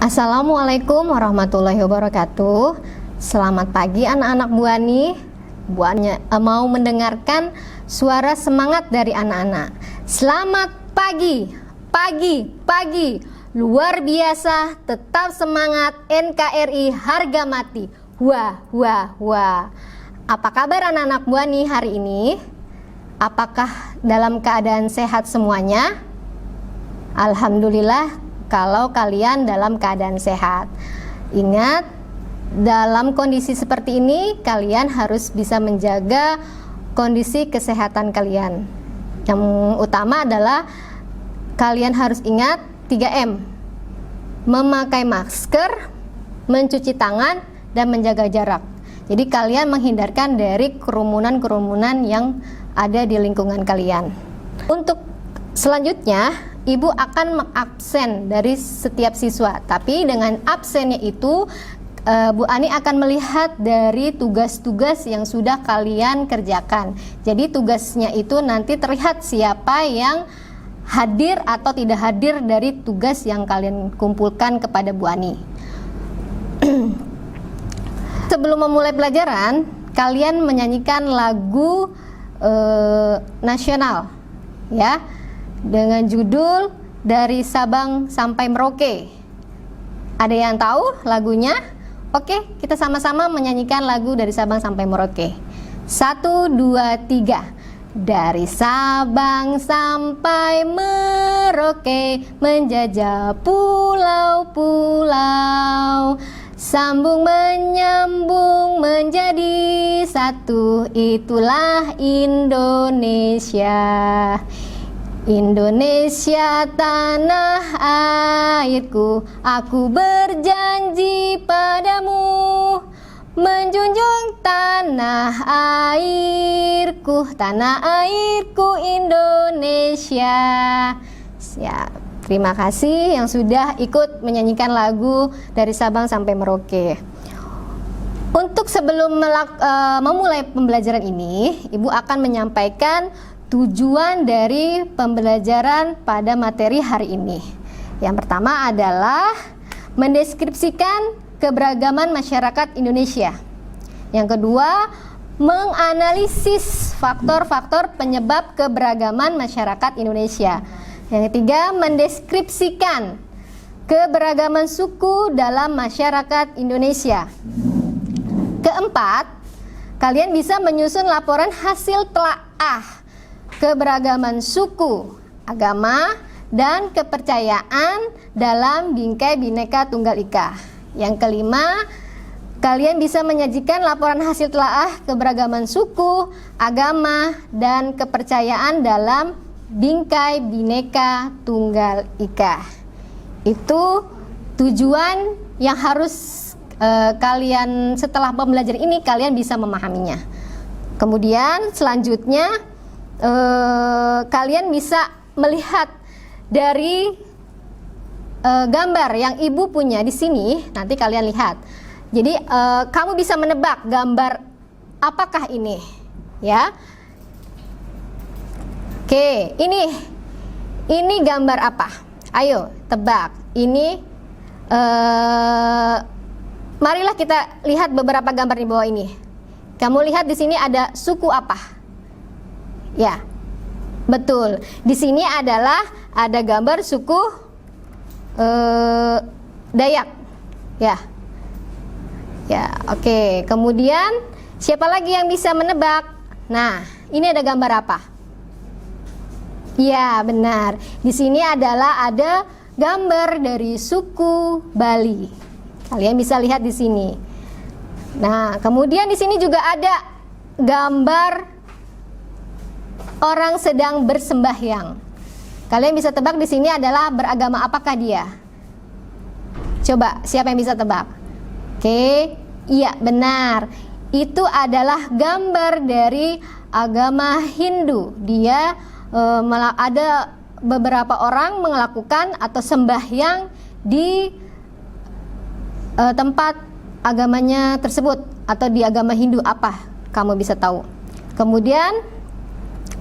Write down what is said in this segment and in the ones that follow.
Assalamualaikum warahmatullahi wabarakatuh. Selamat pagi anak-anak Bu Ani. Bu Ani mau mendengarkan suara semangat dari anak-anak. Selamat pagi, pagi, pagi. Luar biasa, tetap semangat, NKRI harga mati. Wah, wah, wah. Apa kabar anak-anak Bu Ani hari ini? Apakah dalam keadaan sehat semuanya? Alhamdulillah kalau kalian dalam keadaan sehat. Ingat, dalam kondisi seperti ini kalian harus bisa menjaga kondisi kesehatan kalian. Yang utama adalah kalian harus ingat 3M: memakai masker, mencuci tangan, dan menjaga jarak. Jadi kalian menghindarkan dari kerumunan-kerumunan yang ada di lingkungan kalian. Untuk selanjutnya, Ibu akan mengabsen dari setiap siswa, tapi dengan absennya itu Bu Ani akan melihat dari tugas-tugas yang sudah kalian kerjakan. Jadi tugasnya itu nanti terlihat siapa yang hadir atau tidak hadir dari tugas yang kalian kumpulkan kepada Bu Ani. Sebelum memulai pelajaran, kalian menyanyikan lagu nasional, ya, dengan judul Dari Sabang Sampai Merauke. Ada yang tahu lagunya? Oke, kita sama-sama menyanyikan lagu Dari Sabang Sampai Merauke. 1, 2, 3. Dari Sabang sampai Merauke, menjajah pulau-pulau, sambung menyambung menjadi satu, itulah Indonesia. Indonesia tanah airku, aku berjanji padamu, menjunjung tanah airku Indonesia. Siap. Terima kasih yang sudah ikut menyanyikan lagu Dari Sabang Sampai Merauke. Untuk sebelum memulai pembelajaran ini, Ibu akan menyampaikan tujuan dari pembelajaran pada materi hari ini. Yang pertama adalah mendeskripsikan keberagaman masyarakat Indonesia. Yang kedua, menganalisis faktor-faktor penyebab keberagaman masyarakat Indonesia. Yang ketiga, mendeskripsikan keberagaman suku dalam masyarakat Indonesia. Keempat, kalian bisa menyusun laporan hasil telaah keberagaman suku, agama, dan kepercayaan dalam Bingkai Bhinneka Tunggal Ika. Yang kelima, kalian bisa menyajikan laporan hasil telaah keberagaman suku, agama, dan kepercayaan dalam Bingkai Bhinneka Tunggal Ika. Itu tujuan yang harus kalian setelah pembelajaran ini kalian bisa memahaminya. Kemudian selanjutnya kalian bisa melihat dari gambar yang Ibu punya di sini. Nanti kalian lihat. Jadi kamu bisa menebak gambar apakah ini, ya. Oke, ini gambar apa? Ayo tebak. Ini marilah kita lihat beberapa gambar di bawah ini. Kamu lihat di sini ada suku apa? Ya, betul. Di sini adalah ada gambar suku Dayak. Ya, ya, oke. Kemudian siapa lagi yang bisa menebak? Nah, ini ada gambar apa? Ya, benar. Di sini adalah ada gambar dari suku Bali. Kalian bisa lihat di sini. Nah, kemudian di sini juga ada gambar orang sedang bersembahyang. Kalian bisa tebak di sini adalah beragama apakah dia? Coba, siapa yang bisa tebak? Oke, iya benar. Itu adalah gambar dari agama Hindu. Dia ada beberapa orang melakukan atau sembahyang di tempat agamanya tersebut atau di agama Hindu apa? Kamu bisa tahu. Kemudian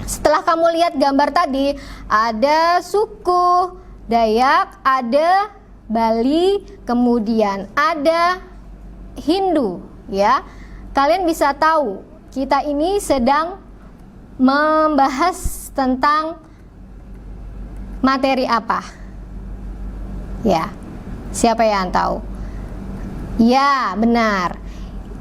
setelah kamu lihat gambar tadi, ada suku Dayak, ada Bali, kemudian ada Hindu, ya. Kalian bisa tahu kita ini sedang membahas tentang materi apa? Ya. Siapa yang tahu? Ya, benar.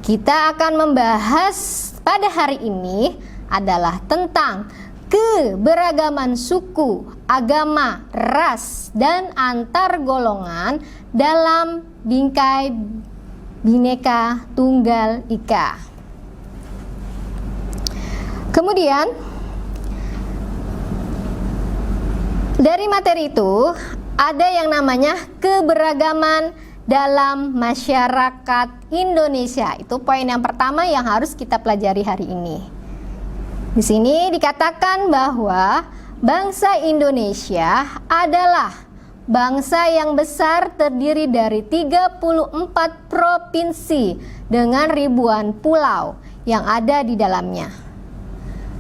Kita akan membahas pada hari ini adalah tentang keberagaman suku, agama, ras, dan antar golongan dalam bingkai Bhinneka Tunggal Ika. Kemudian dari materi itu ada yang namanya keberagaman dalam masyarakat Indonesia. Itu poin yang pertama yang harus kita pelajari hari ini. Di sini dikatakan bahwa bangsa Indonesia adalah bangsa yang besar, terdiri dari 34 provinsi dengan ribuan pulau yang ada di dalamnya.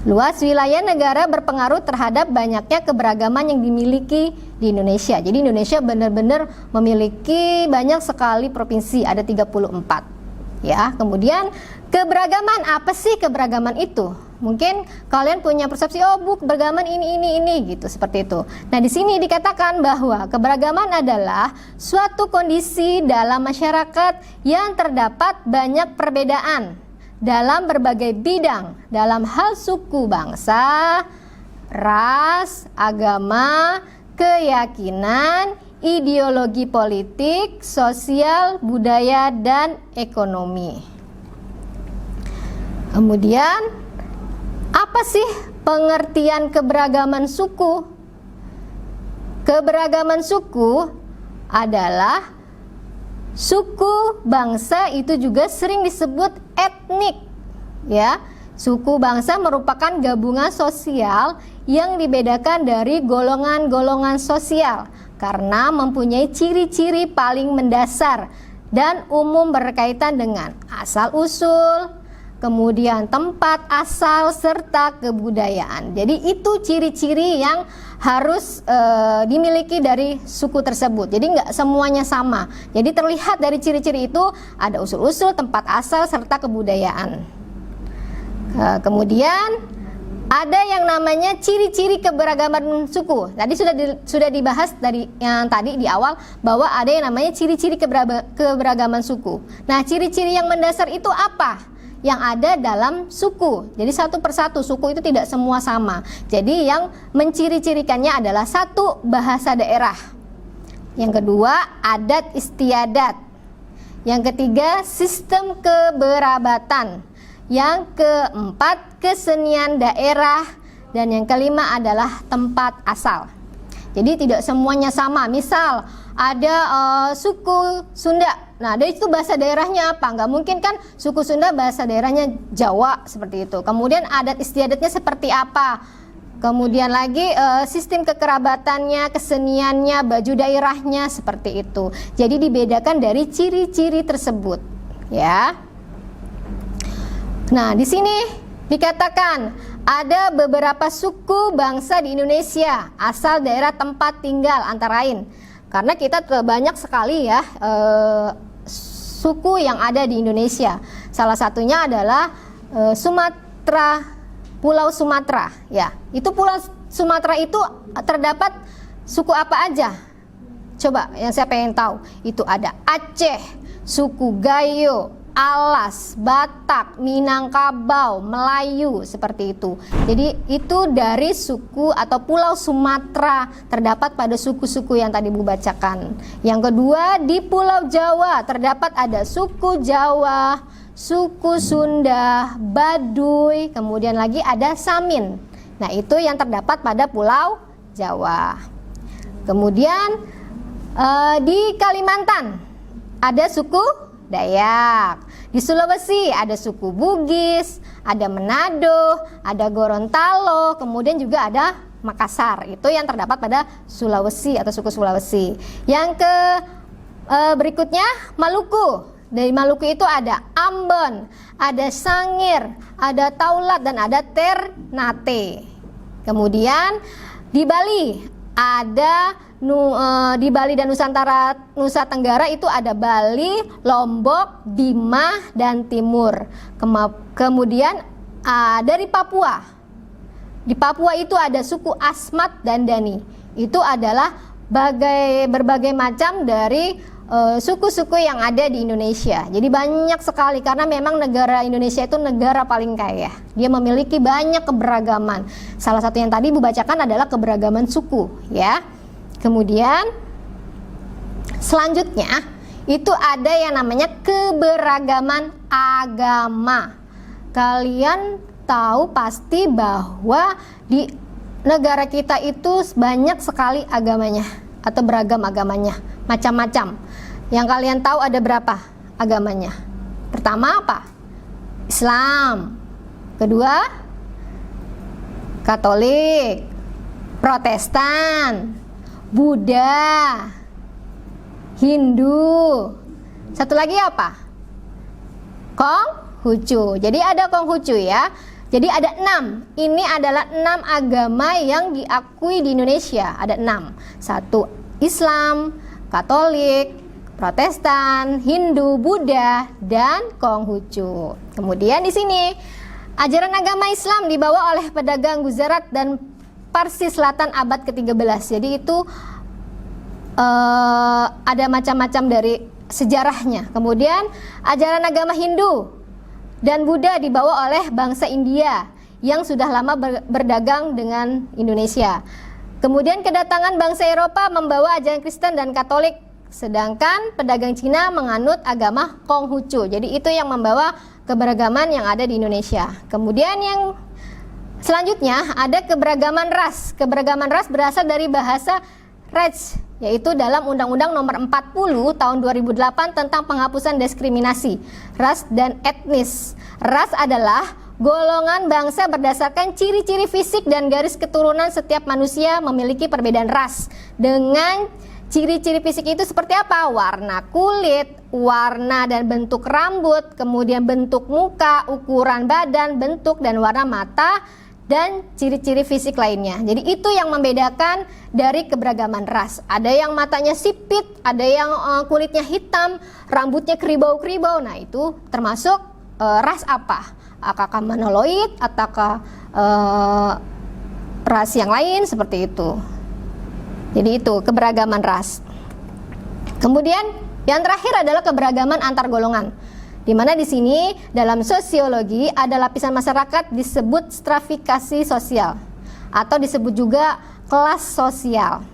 Luas wilayah negara berpengaruh terhadap banyaknya keberagaman yang dimiliki di Indonesia. Jadi Indonesia benar-benar memiliki banyak sekali provinsi, ada 34. Ya, kemudian keberagaman, apa sih keberagaman itu? Mungkin kalian punya persepsi, oh keberagaman ini gitu, seperti itu. Nah, di sini dikatakan bahwa keberagaman adalah suatu kondisi dalam masyarakat yang terdapat banyak perbedaan dalam berbagai bidang, dalam hal suku bangsa, ras, agama, keyakinan, ideologi politik, sosial, budaya, dan ekonomi. Kemudian, apa sih pengertian keberagaman suku? Keberagaman suku adalah suku bangsa, itu juga sering disebut etnik, ya. Suku bangsa merupakan gabungan sosial yang dibedakan dari golongan-golongan sosial karena mempunyai ciri-ciri paling mendasar dan umum berkaitan dengan asal-usul, kemudian tempat asal serta kebudayaan. Jadi itu ciri-ciri yang harus dimiliki dari suku tersebut. Jadi nggak semuanya sama. Jadi terlihat dari ciri-ciri itu ada usul-usul, tempat asal serta kebudayaan. Kemudian ada yang namanya ciri-ciri keberagaman suku. Tadi sudah dibahas dari yang tadi di awal bahwa ada yang namanya ciri-ciri keberagaman suku. Nah, ciri-ciri yang mendasar itu apa? Yang ada dalam suku. Jadi satu persatu suku itu tidak semua sama. Jadi yang menciri-cirikannya adalah satu, bahasa daerah. Yang kedua, adat istiadat. Yang ketiga, sistem keberabatan. Yang keempat, kesenian daerah. Dan yang kelima adalah tempat asal. Jadi tidak semuanya sama. Misal ada suku Sunda. Nah, dari itu bahasa daerahnya apa? Nggak mungkin kan suku Sunda bahasa daerahnya Jawa, seperti itu. Kemudian adat istiadatnya seperti apa? Kemudian lagi sistem kekerabatannya, keseniannya, baju daerahnya, seperti itu. Jadi dibedakan dari ciri-ciri tersebut, ya. Nah, di sini dikatakan ada beberapa suku bangsa di Indonesia, asal daerah tempat tinggal antara lain. Karena kita banyak sekali ya suku yang ada di Indonesia. Salah satunya adalah Sumatera, Pulau Sumatera. Ya, itu Pulau Sumatera itu terdapat suku apa aja? Coba, yang siapa yang tahu? Itu ada Aceh, suku Gayo, Alas, Batak, Minangkabau, Melayu, seperti itu. Jadi itu dari suku atau Pulau Sumatera, terdapat pada suku-suku yang tadi Bu bacakan. Yang kedua, di Pulau Jawa terdapat ada suku Jawa, suku Sunda, Baduy, kemudian lagi ada Samin. Nah, itu yang terdapat pada Pulau Jawa. Kemudian di Kalimantan ada suku Dayak. Di Sulawesi ada suku Bugis, ada Manado, ada Gorontalo, kemudian juga ada Makassar. Itu yang terdapat pada Sulawesi atau suku Sulawesi. Yang berikutnya Maluku. Dari Maluku itu ada Ambon, ada Sangir, ada Taulat, dan ada Ternate. Kemudian di Bali ada di Bali dan Nusa Tenggara itu ada Bali, Lombok, Bima, dan Timur. Kemudian dari Papua. Di Papua itu ada suku Asmat dan Dani. Itu adalah berbagai macam dari suku-suku yang ada di Indonesia. Jadi banyak sekali karena memang negara Indonesia itu negara paling kaya. Dia memiliki banyak keberagaman. Salah satu yang tadi Ibu bacakan adalah keberagaman suku, ya. Kemudian selanjutnya itu ada yang namanya keberagaman agama. Kalian tahu pasti bahwa di negara kita itu banyak sekali agamanya atau beragam agamanya, macam-macam. Yang kalian tahu ada berapa agamanya? Pertama apa? Islam. Kedua, Katolik, Protestan, Buddha, Hindu. Satu lagi apa? Konghucu. Jadi ada Konghucu ya. Jadi ada 6. Ini adalah 6 agama yang diakui di Indonesia. Ada 6. Satu Islam, Katolik, Protestan, Hindu, Buddha, dan Konghucu. Kemudian di sini ajaran agama Islam dibawa oleh pedagang Gujarat dan Parsi Selatan abad ke-13. Jadi itu ada macam-macam dari sejarahnya. Kemudian ajaran agama Hindu dan Buddha dibawa oleh bangsa India yang sudah lama berdagang dengan Indonesia. Kemudian kedatangan bangsa Eropa membawa ajaran Kristen dan Katolik, sedangkan pedagang Cina menganut agama Konghucu. Jadi itu yang membawa keberagaman yang ada di Indonesia. Kemudian yang selanjutnya ada keberagaman ras. Keberagaman ras berasal dari bahasa Rej, yaitu dalam Undang-Undang Nomor 40 Tahun 2008 tentang penghapusan diskriminasi ras dan etnis. Ras adalah golongan bangsa berdasarkan ciri-ciri fisik dan garis keturunan. Setiap manusia memiliki perbedaan ras dengan ciri-ciri fisik itu seperti apa? Warna kulit, warna dan bentuk rambut, kemudian bentuk muka, ukuran badan, bentuk dan warna mata, dan ciri-ciri fisik lainnya. Jadi itu yang membedakan dari keberagaman ras. Ada yang matanya sipit, ada yang kulitnya hitam, rambutnya keribau-keribau. Nah itu termasuk ras apa? Apakah monoloid ataukah ras yang lain seperti itu. Jadi itu keberagaman ras. Kemudian yang terakhir adalah keberagaman antar golongan. Di mana di sini dalam sosiologi ada lapisan masyarakat disebut stratifikasi sosial atau disebut juga kelas sosial.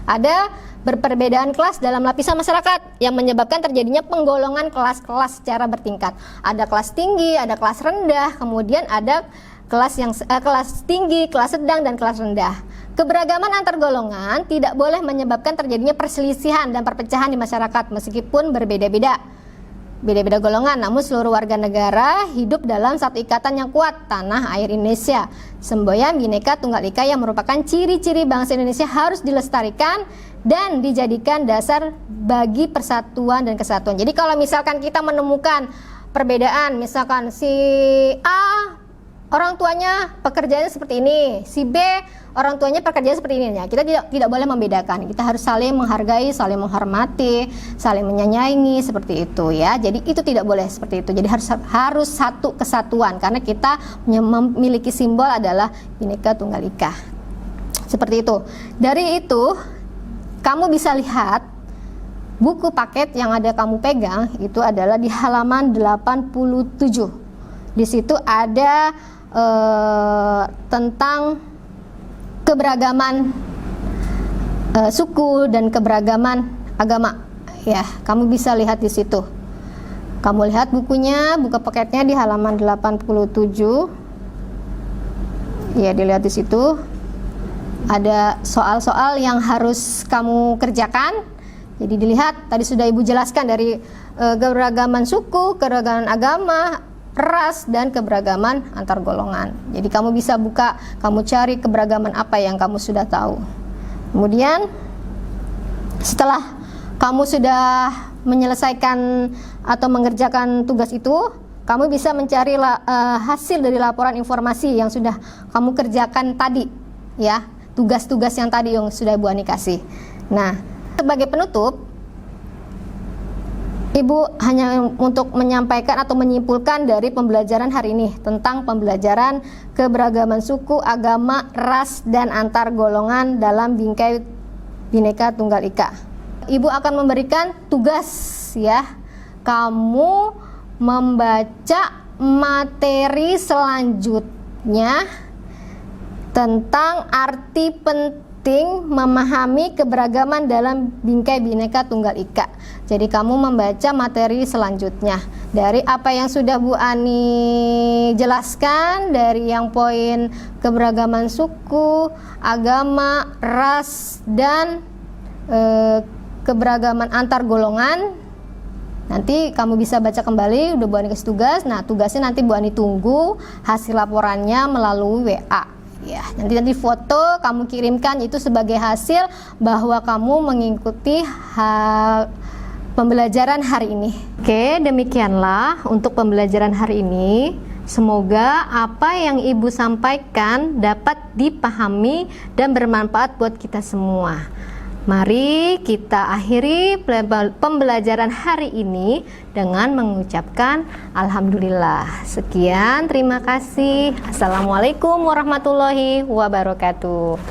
Ada berperbedaan kelas dalam lapisan masyarakat yang menyebabkan terjadinya penggolongan kelas-kelas secara bertingkat. Ada kelas tinggi, ada kelas rendah, kemudian ada kelas tinggi, kelas sedang, dan kelas rendah. Keberagaman antar golongan tidak boleh menyebabkan terjadinya perselisihan dan perpecahan di masyarakat meskipun berbeda-beda golongan, namun seluruh warga negara hidup dalam satu ikatan yang kuat, tanah air Indonesia. Semboyan Bhinneka Tunggal Ika yang merupakan ciri-ciri bangsa Indonesia harus dilestarikan dan dijadikan dasar bagi persatuan dan kesatuan. Jadi kalau misalkan kita menemukan perbedaan, misalkan si A orang tuanya pekerjaannya seperti ini, si B orang tuanya pekerjaannya seperti ini, ya kita tidak boleh membedakan. Kita harus saling menghargai, saling menghormati, saling menyayangi seperti itu ya. Jadi itu tidak boleh seperti itu. Jadi harus satu kesatuan karena kita memiliki simbol adalah Bhinneka Tunggal Ika. Seperti itu. Dari itu kamu bisa lihat buku paket yang ada kamu pegang itu adalah di halaman 87. Di situ ada tentang keberagaman suku dan keberagaman agama. Ya, kamu bisa lihat di situ. Kamu lihat bukunya, buku paketnya di halaman 87. Ya, dilihat di situ. Ada soal-soal yang harus kamu kerjakan. Jadi dilihat, tadi sudah Ibu jelaskan dari keberagaman suku, keberagaman agama, ras, dan keberagaman antar golongan. Jadi kamu bisa buka, kamu cari keberagaman apa yang kamu sudah tahu. Kemudian setelah kamu sudah menyelesaikan atau mengerjakan tugas itu, kamu bisa mencari hasil dari laporan informasi yang sudah kamu kerjakan tadi, ya. tugas-tugas yang tadi yang sudah Bu Ani kasih. Nah, sebagai penutup, Ibu hanya untuk menyampaikan atau menyimpulkan dari pembelajaran hari ini tentang pembelajaran keberagaman suku, agama, ras, dan antar golongan dalam bingkai Bhinneka Tunggal Ika. Ibu akan memberikan tugas ya, kamu membaca materi selanjutnya tentang arti penting memahami keberagaman dalam bingkai Bhinneka Tunggal Ika. Jadi kamu membaca materi selanjutnya dari apa yang sudah Bu Ani jelaskan, dari yang poin keberagaman suku, agama, ras, dan keberagaman antar golongan. Nanti kamu bisa baca kembali, udah Bu Ani kasih tugas. Nah, tugasnya nanti Bu Ani tunggu hasil laporannya melalui WA. Ya, nanti foto kamu kirimkan itu sebagai hasil bahwa kamu mengikuti pembelajaran hari ini. Oke, demikianlah untuk pembelajaran hari ini. Semoga apa yang Ibu sampaikan dapat dipahami dan bermanfaat buat kita semua. Mari kita akhiri pembelajaran hari ini dengan mengucapkan Alhamdulillah. Sekian, terima kasih. Assalamualaikum warahmatullahi wabarakatuh.